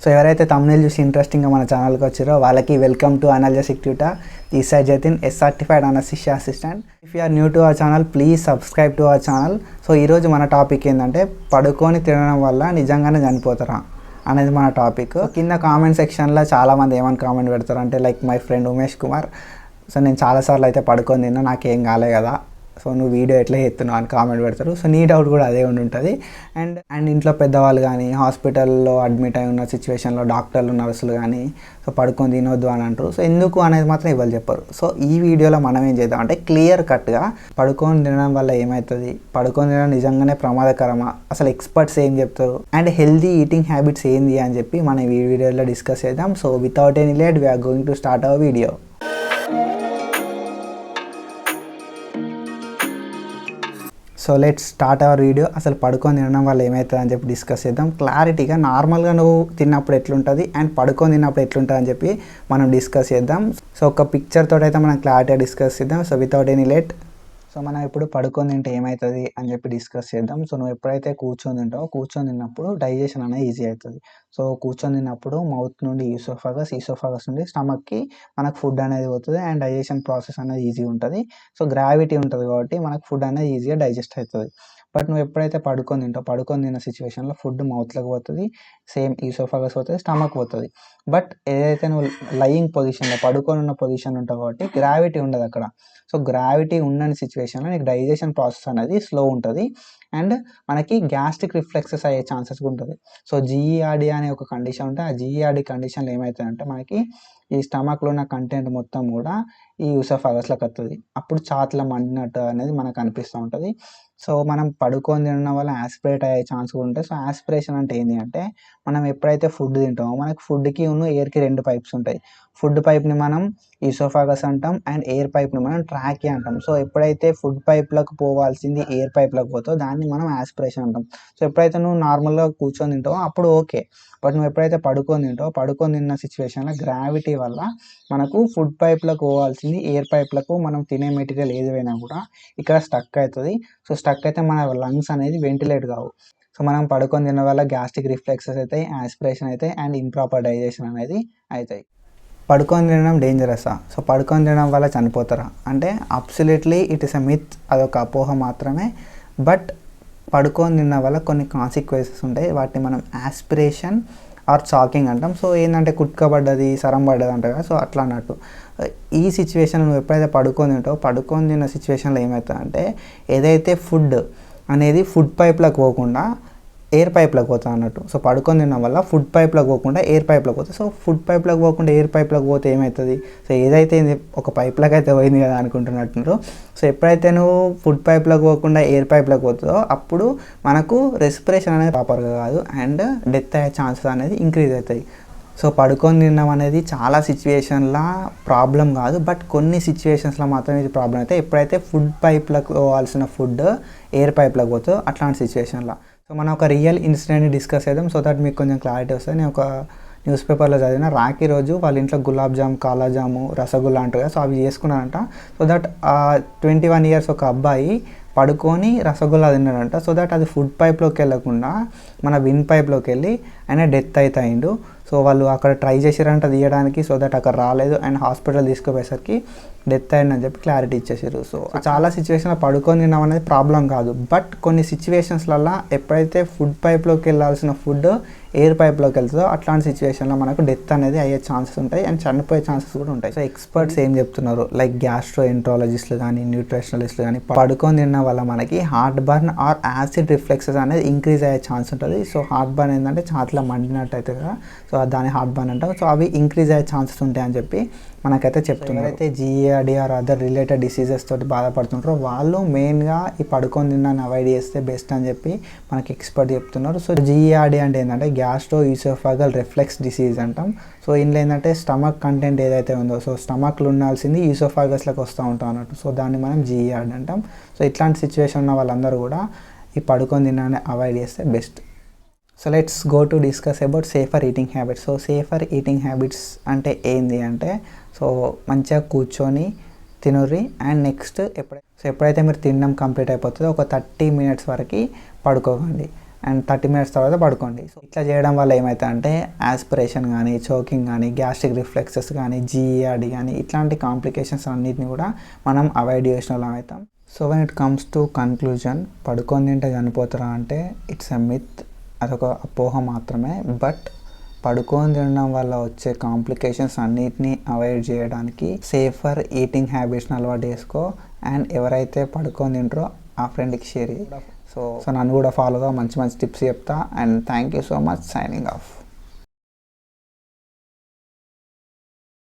So ఎవరైతే తమ్ముళ్ళు చూసి ఇంట్రెస్టింగ్గా మన ఛానల్కి వచ్చారో వాళ్ళకి welcome to analgesic tutor. This side Jatin, as certified anaesthesia assistant. If you are new to our channel, please subscribe to our channel. So ఈరోజు మన టాపిక్ ఏంటంటే పడుకొని తినడం వల్ల నిజంగానే చనిపోతారా అనేది మన టాపిక్. కింద కామెంట్ సెక్షన్లో చాలామంది ఏమని కామెంట్ పెడతారు అంటే like my friend Umesh Kumar, so నేను చాలాసార్లు అయితే పడుకొని తిన్నా, నాకేం కాలే కదా, సో నువ్వు వీడియో ఎట్లా చేస్తున్నావు అని కామెంట్ పెడతారు. సో నీ డౌట్ కూడా అదే ఉంటుంది. అండ్ ఇంట్లో పెద్దవాళ్ళు కానీ హాస్పిటల్లో అడ్మిట్ అయి ఉన్న సిచ్యువేషన్లో డాక్టర్లు నర్సులు కానీ సో పడుకొని తినొద్దు అని అంటారు. సో ఎందుకు అనేది మాత్రం ఇవ్వాలి చెప్పరు. సో ఈ వీడియోలో మనం ఏం చేద్దాం అంటే క్లియర్ కట్గా పడుకొని తినడం వల్ల ఏమవుతుంది, పడుకొని తినడం నిజంగానే ప్రమాదకరమా, అసలు ఎక్స్పర్ట్స్ ఏం చెప్తారు, అండ్ హెల్దీ ఈటింగ్ హ్యాబిట్స్ ఏంది అని చెప్పి మనం ఈ వీడియోలో డిస్కస్ చేద్దాం. So without any late we're going to start our video. So let's start our video. అసలు పడుకొని తినడం వల్ల ఏమవుతుంది అని చెప్పి డిస్కస్ చేద్దాం క్లారిటీగా. నార్మల్గా నువ్వు తిన్నప్పుడు ఎట్లుంటుంది అండ్ పడుకొని తిన్నప్పుడు ఎట్లుంటుంది అని చెప్పి మనం డిస్కస్ చేద్దాం. సో ఒక పిక్చర్ తోటి అయితే మనం క్లారిటీగా డిస్కస్ చేద్దాం. So without any late, so మనం ఇప్పుడు పడుకొని తింటే ఏమవుతుంది అని చెప్పి డిస్కస్ చేద్దాం. సో నువ్వు ఎప్పుడైతే కూర్చొని తింటావో, కూర్చొని తిన్నప్పుడు డైజెషన్ అనేది ఈజీ అవుతుంది. సో కూర్చొని తిన్నప్పుడు మౌత్ నుండి ఈసోఫాగస్ నుండి స్టమక్కి మనకు ఫుడ్ అనేది పోతుంది అండ్ డైజెషన్ ప్రాసెస్ అనేది ఈజీ ఉంటుంది. సో గ్రావిటీ ఉంటుంది కాబట్టి మనకు ఫుడ్ అనేది ఈజీగా డైజెస్ట్ అవుతుంది. బట్ నువ్వు ఎప్పుడైతే పడుకొని తింటావు, పడుకొని తిన్న సిచ్యువేషన్లో ఫుడ్ మౌత్లోకి పోతుంది, సేమ్ ఈసోఫాగస్ పోతుంది, స్టమక్ పోతుంది. బట్ ఏదైతే నువ్వు లయింగ్ పొజిషన్లో పడుకొని ఉన్న పొజిషన్ ఉంటావు కాబట్టి గ్రావిటీ ఉండదు అక్కడ. సో గ్రావిటీ ఉండని సిచ్యువేషన్లో నీకు డైజెషన్ ప్రాసెస్ అనేది స్లో ఉంటుంది అండ్ మనకి గ్యాస్ట్రిక్ రిఫ్లెక్సెస్ అయ్యే ఛాన్సెస్ ఉంటుంది. సో జీఈఆర్డీ అనే ఒక కండిషన్ ఉంటే ఆ జీఈఆర్డీ కండిషన్లో ఏమవుతుందంటే మనకి ఈ స్టమక్లో ఉన్న కంటెంట్ మొత్తం కూడా ఈ ఈసోఫాగస్లోకి వస్తుంది. అప్పుడు ఛాతీలో మండినట్టు అనేది మనకు అనిపిస్తూ ఉంటుంది. సో మనం పడుకొని తినడం వల్ల యాస్పిరేట్ అయ్యే ఛాన్స్ కూడా ఉంటాయి. సో యాస్పిరేషన్ అంటే ఏంటి అంటే మనం ఎప్పుడైతే ఫుడ్ తింటామో మనకి ఫుడ్కి ఎయిర్కి 2 పైప్స్ ఉంటాయి. ఫుడ్ పైప్ని మనం ఈసోఫాగస్ అంటాం అండ్ ఎయిర్ పైప్ని మనం ట్రాకియా అంటాం. సో ఎప్పుడైతే ఫుడ్ పైప్లకు పోవాల్సింది ఎయిర్ పైప్లకు పోతావో దాన్ని మనం యాస్పిరేషన్ అంటాం. సో ఎప్పుడైతే నువ్వు నార్మల్గా కూర్చొని తింటావో అప్పుడు ఓకే. బట్ నువ్వు ఎప్పుడైతే పడుకొని తింటావో, పడుకొని తిన్న సిచ్యువేషన్లో గ్రావిటీ వల్ల మనకు ఫుడ్ పైప్లకు పోవాల్సింది ఎయిర్ పైప్లకు, మనం తినే మెటీరియల్ ఏదైనా కూడా ఇక్కడ స్టక్ అవుతుంది. సో స్టక్ అయితే మన లంగ్స్ అనేది వెంటిలేట్ కావు. సో మనం పడుకొని తినడం వల్ల గ్యాస్ట్రిక్ రిఫ్లెక్సెస్ అవుతాయి, యాస్పిరేషన్ అవుతాయి అండ్ ఇంప్రాపర్ డైజెషన్ అనేది అవుతాయి. పడుకొని తినడం డేంజరసా? సో పడుకొని తినడం వల్ల చనిపోతారా అంటే absolutely it is a myth, అదొక అపోహ మాత్రమే. బట్ పడుకొని తినడం వల్ల కొన్ని కాన్సిక్వెన్సెస్ ఉంటాయి, వాటిని మనం యాస్పిరేషన్ ఆర్ చాకింగ్ అంటాం. సో ఏంటంటే కుట్కబడ్డది, సరం పడ్డది అంటారు కదా, సో అట్లా అన్నట్టు. ఈ సిచ్యువేషన్ నువ్వు ఎప్పుడైతే పడుకొని తింటావో, పడుకొని తిన్న సిచ్యువేషన్లో ఏమవుతుందంటే ఏదైతే ఫుడ్ అనేది ఫుడ్ పైప్లకు పోకుండా ఎయిర్ పైప్లకు పోతా అన్నట్టు. సో పడుకొని తినడం వల్ల ఫుడ్ పైప్లకు పోకుండా ఎయిర్ పైప్లకు పోతుంది. సో ఫుడ్ పైప్లకు పోకుండా ఎయిర్ పైప్లకు పోతే ఏమవుతుంది, సో ఏదైతే ఒక పైప్లకు అయితే పోయింది కదా అనుకుంటున్నట్టు. సో ఎప్పుడైతే నువ్వు ఫుడ్ పైప్లకు పోకుండా ఎయిర్ పైప్లకు పోతుందో అప్పుడు మనకు రెస్పిరేషన్ అనేది ప్రాపర్గా కాదు అండ్ డెత్ అయ్యే ఛాన్సెస్ అనేది ఇంక్రీజ్ అవుతాయి. సో పడుకొని తినడం అనేది చాలా సిచ్యువేషన్లో ప్రాబ్లం కాదు, బట్ కొన్ని సిచ్యువేషన్స్లో మాత్రం ఇది ప్రాబ్లం అయితే ఎప్పుడైతే ఫుడ్ పైప్లకు పోవాల్సిన ఫుడ్ ఎయిర్ పైప్లకు పోతుందో అట్లాంటి సిచ్యువేషన్లో. సో మనం ఒక రియల్ ఇన్సిడెంట్ని డిస్కస్ చేద్దాం సో దట్ మీకు కొంచెం క్లారిటీ వస్తుంది. నేను ఒక న్యూస్ పేపర్లో చదివిన, రాఖీ రోజు వాళ్ళ ఇంట్లో గులాబ్ జామ్, కాలాజాము, రసగుల్లా అంటారు కదా, సో అవి చేసుకున్నారంట. సో దట్ 21 years ఒక అబ్బాయి పడుకొని రసగుల్లా తిన్నాడంట. సో దట్ అది ఫుడ్ పైప్లోకి వెళ్ళకుండా మన విన్ పైప్లోకి వెళ్ళి ఆయన డెత్ అవుతాయిండు. సో వాళ్ళు అక్కడ ట్రై చేసారంట తీయడానికి, సో దట్ అక్కడ రాలేదు అండ్ హాస్పిటల్ తీసుకుపోయేసరికి డెత్ అయిందని చెప్పి క్లారిటీ ఇచ్చేసారు. సో చాలా సిచ్యువేషన్లో పడుకొని తినడం అనేది ప్రాబ్లం కాదు, బట్ కొన్ని సిచ్యువేషన్స్లలో ఎప్పుడైతే ఫుడ్ పైప్లోకి వెళ్ళాల్సిన ఫుడ్ ఎయిర్ పైప్లోకి వెళ్తుందో అట్లాంటి సిచ్యువేషన్లో మనకు డెత్ అనేది అయ్యే ఛాన్సెస్ ఉంటాయి అండ్ చనిపోయే ఛాన్సెస్ కూడా ఉంటాయి. సో ఎక్స్పర్ట్స్ ఏం చెప్తున్నారు లైక్ గ్యాస్ట్రోఎంట్రాలజిస్టులు కానీ న్యూట్రిషనలిస్టులు కానీ పడుకొని తినడం వల్ల మనకి heart burn or acid reflexes అనేది ఇంక్రీజ్ అయ్యే ఛాన్స్ ఉంటుంది. సో హార్ట్ బర్న్ ఏంటంటే ఛాతీలో మండినట్టు అయితే కదా, సో దాన్ని హార్ట్ బర్న్ అంటాం. సో అవి ఇంక్రీజ్ అయ్యే ఛాన్సెస్ ఉంటాయి అని చెప్పి మనకైతే చెప్తున్నారు. అయితే GERD or other related diseases తోటి బాధపడుతుంటారో వాళ్ళు మెయిన్గా ఈ పడుకొని తిన్నాను అవాయిడ్ చేస్తే బెస్ట్ అని చెప్పి మనకి ఎక్స్పర్ట్ చెప్తున్నారు. సో జీఈఆర్డీ అంటే ఏంటంటే గ్యాస్ట్రో ఈసోఫాగల్ రిఫ్లెక్స్ డిసీజ్ అంటాం. సో ఇందులో ఏంటంటే స్టమక్ కంటెంట్ ఏదైతే ఉందో, సో స్టమక్లో ఉండాల్సింది ఈసోఫాగస్లోకి వస్తూ ఉంటాం అన్నట్టు. సో దాన్ని మనం జీఈఆర్డీ అంటాం. సో ఇట్లాంటి సిచ్యువేషన్ ఉన్న వాళ్ళందరూ కూడా ఈ పడుకొని తిన్నాను అవాయిడ్ చేస్తే best. So let's go to discuss about safer eating habits. So safer eating habits అంటే ఏంది అంటే సో మంచిగా కూర్చొని తినుర్రి అండ్ నెక్స్ట్ ఎప్పుడైతే మీరు తినడం కంప్లీట్ అయిపోతుందో ఒక 30 minutes వరకు పడుకోకండి. అండ్ 30 మినిట్స్ తర్వాత పడుకోండి. సో ఇట్లా చేయడం వల్ల ఏమవుతుందంటే యాస్పిరేషన్ కానీ, చోకింగ్ కానీ, గ్యాస్ట్రిక్ రిఫ్లెక్సెస్ కానీ, జీఈఆర్డీ కానీ ఇట్లాంటి కాంప్లికేషన్స్ అన్నిటిని కూడా మనం అవాయిడ్ చేసిన వాళ్ళం అవుతాం. So when it comes to conclusion, పడుకొని తింటే చనిపోతారా అంటే ఇట్స్ ఎ మిత్, అదొక అపోహ మాత్రమే. బట్ పడుకొని తినడం వల్ల వచ్చే కాంప్లికేషన్స్ అన్నిటినీ అవాయిడ్ చేయడానికి సేఫర్ ఈటింగ్ హ్యాబిట్స్ని అలవాటు చేసుకో. అండ్ ఎవరైతే పడుకొని తింటారో ఆ ఫ్రెండ్కి షేర్ చేయి. సో నన్ను కూడా ఫాలోగా మంచి మంచి టిప్స్ చెప్తా. And thank you so much. Signing off.